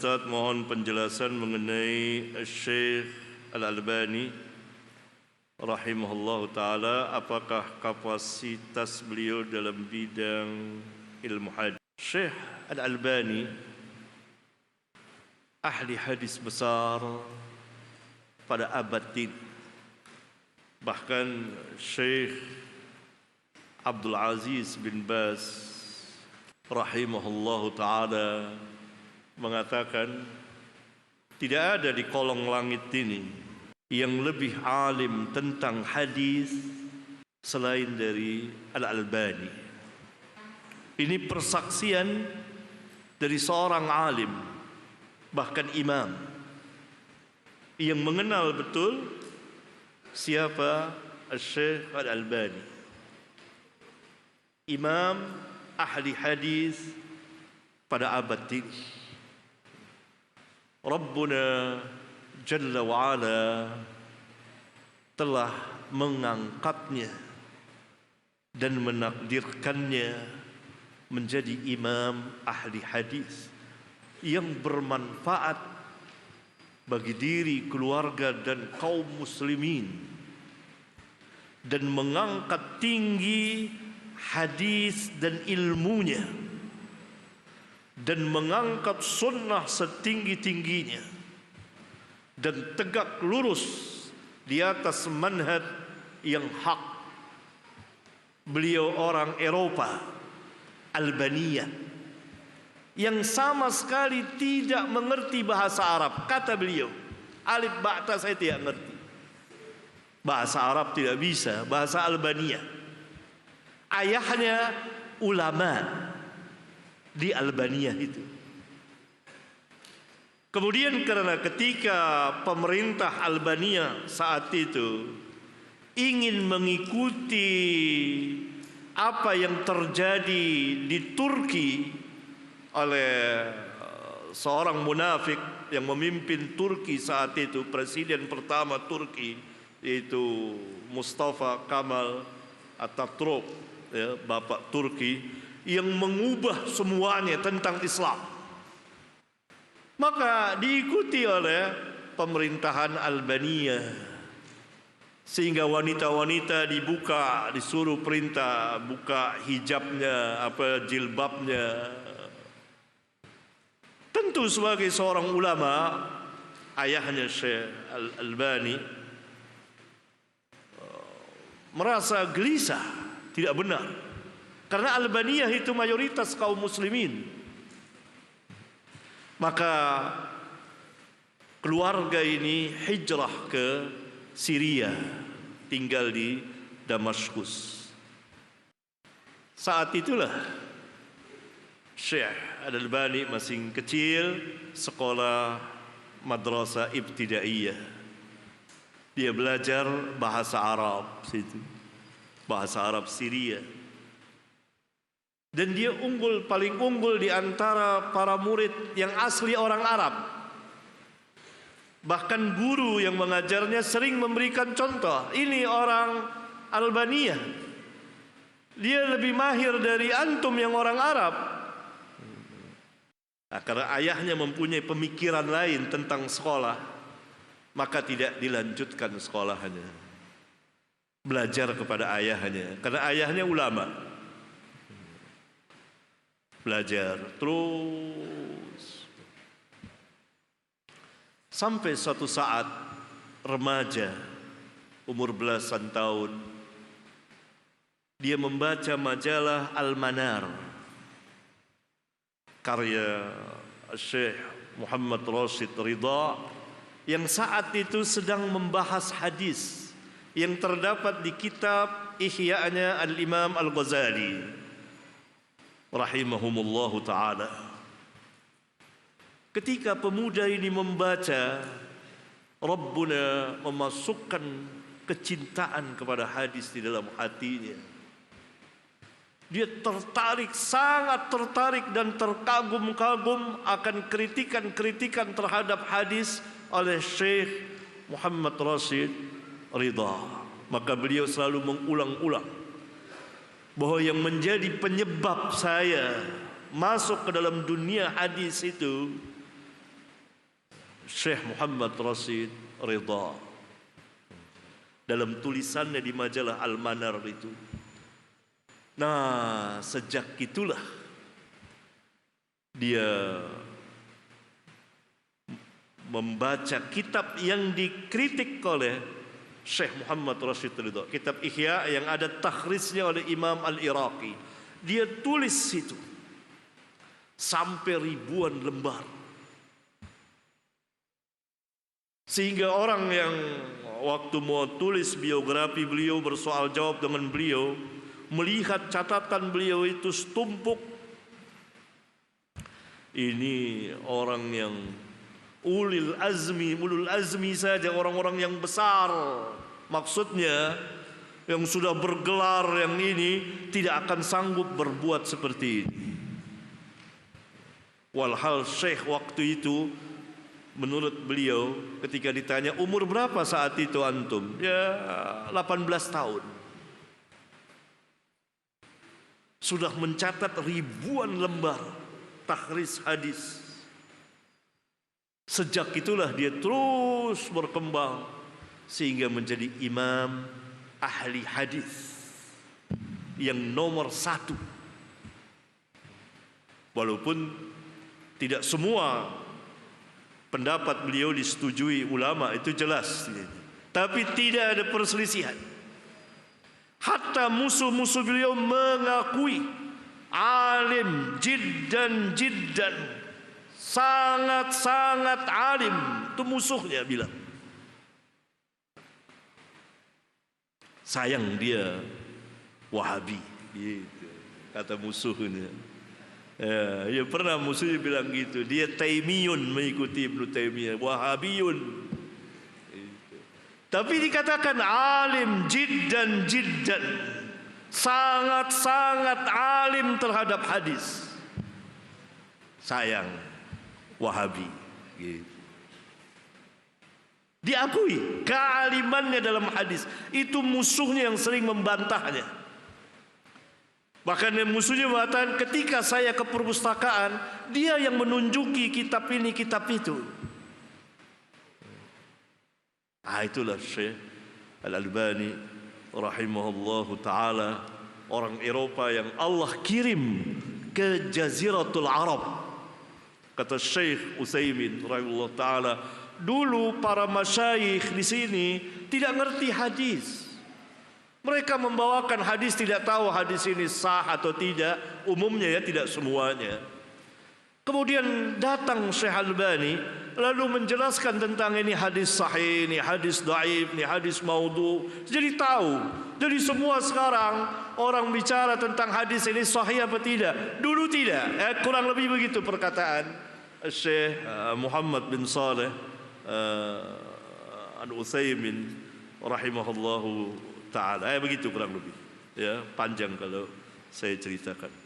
Ustaz, mohon penjelasan mengenai Syekh Al-Albani rahimahullah ta'ala. Apakah kapasitas beliau dalam bidang ilmu hadis? Syekh Al-Albani ahli hadis besar pada abad ini. Bahkan Syekh Abdul Aziz bin Baz rahimahullah ta'ala mengatakan tidak ada di kolong langit ini yang lebih alim tentang hadis selain dari Al-Albani. Ini persaksian dari seorang alim, bahkan imam, yang mengenal betul siapa Syekh Al-Albani. Imam ahli hadis pada abad ini. Rabbuna Jalla wa'ala telah mengangkatnya dan menakdirkannya menjadi imam ahli hadis yang bermanfaat bagi diri, keluarga dan kaum muslimin, dan mengangkat tinggi hadis dan ilmunya, dan mengangkat sunnah setinggi-tingginya, dan tegak lurus di atas manhaj yang hak. Beliau orang Eropa, Albania, yang sama sekali tidak mengerti bahasa Arab. Kata beliau, alif ba'ta saya tidak mengerti, bahasa Arab tidak bisa, bahasa Albania. Ayahnya ulama di Albania itu. Kemudian karena ketika pemerintah Albania saat itu ingin mengikuti apa yang terjadi di Turki oleh seorang munafik yang memimpin Turki saat itu, presiden pertama Turki, yaitu Mustafa Kemal Atatürk, ya, bapak Turki, yang mengubah semuanya tentang Islam. Maka diikuti oleh pemerintahan Albania, sehingga wanita-wanita disuruh perintah buka hijabnya, jilbabnya. Tentu sebagai seorang ulama, ayahnya Syekh Al-Albani merasa gelisah, tidak benar. Karena Albania itu mayoritas kaum muslimin. Maka keluarga ini hijrah ke Syria, tinggal di Damaskus. Saat itulah Syekh Al-Albani masih kecil, sekolah madrasah ibtidaiyah. Dia belajar bahasa Arab situ, bahasa Arab Syria. Dan dia paling unggul di antara para murid yang asli orang Arab. Bahkan guru yang mengajarnya sering memberikan contoh, ini orang Albania, dia lebih mahir dari antum yang orang Arab. Nah, karena ayahnya mempunyai pemikiran lain tentang sekolah, maka tidak dilanjutkan sekolahnya, belajar kepada ayahnya, karena ayahnya ulama. Belajar terus sampai suatu saat remaja, umur belasan tahun, dia membaca majalah Al-Manar karya Syekh Muhammad Rashid Ridha, yang saat itu sedang membahas hadis yang terdapat di kitab Ihya'nya Al-Imam Al-Ghazali rahimahumullahu ta'ala. Ketika pemuda ini membaca, Rabbuna memasukkan kecintaan kepada hadis di dalam hatinya. Dia tertarik, sangat tertarik dan terkagum-kagum akan kritikan-kritikan terhadap hadis oleh Syekh Muhammad Rashid Ridha. Maka beliau selalu mengulang-ulang bahwa yang menjadi penyebab saya masuk ke dalam dunia hadis itu Syekh Muhammad Rashid Ridha dalam tulisannya di majalah Al-Manar itu. Nah, sejak itulah dia membaca kitab yang dikritik oleh Syekh Muhammad Rashid Ridha, kitab Ihya yang ada takhrisnya oleh Imam Al-Iraqi. Dia tulis situ sampai ribuan lembar, sehingga orang yang waktu mau tulis biografi beliau, bersoal jawab dengan beliau, melihat catatan beliau itu setumpuk. Ini orang yang ulul azmi saja, orang-orang yang besar, maksudnya yang sudah bergelar yang ini tidak akan sanggup berbuat seperti ini. Walhal Syekh waktu itu, menurut beliau ketika ditanya umur berapa saat itu antum, ya 18 tahun, sudah mencatat ribuan lembar takhris hadis. Sejak itulah dia terus berkembang sehingga menjadi imam ahli hadis yang nomor 1. Walaupun tidak semua pendapat beliau disetujui ulama, itu jelas, tapi tidak ada perselisihan. Hatta musuh-musuh beliau mengakui alim jiddan, sangat-sangat alim. Itu musuhnya bilang. Sayang dia Wahabi, gitu kata musuhnya. Ya pernah musuhnya bilang gitu, dia Taimiyun, mengikuti Ibnu Taimiyah, Wahabiyun gitu. Tapi dikatakan alim jiddan, sangat-sangat alim terhadap hadis. Sayang Wahabi gitu. Diakui kealimannya dalam hadis, itu musuhnya yang sering membantahnya. Bahkan musuhnya mengatakan, ketika saya ke perpustakaan, dia yang menunjuki kitab ini, kitab itu. Itulah Syekh Al-Albani rahimahullahu ta'ala, orang Eropa yang Allah kirim ke Jaziratul Arab. Kata Syekh Utsaimin rahimahullahu ta'ala, dulu para masyayikh di sini tidak ngerti hadis. Mereka membawakan hadis, tidak tahu hadis ini sah atau tidak. Umumnya ya, tidak semuanya. Kemudian datang Syekh Albani lalu menjelaskan tentang ini hadis sahih, ini hadis dhaif, ini hadis maudhu. Jadi tahu. Jadi semua sekarang orang bicara tentang hadis ini sahih apa tidak. Dulu tidak. Kurang lebih begitu perkataan Syekh Muhammad bin Saleh Al-Utsaimin rahimahullahu ta'ala. Begitu kurang lebih. Ya, panjang kalau saya ceritakan.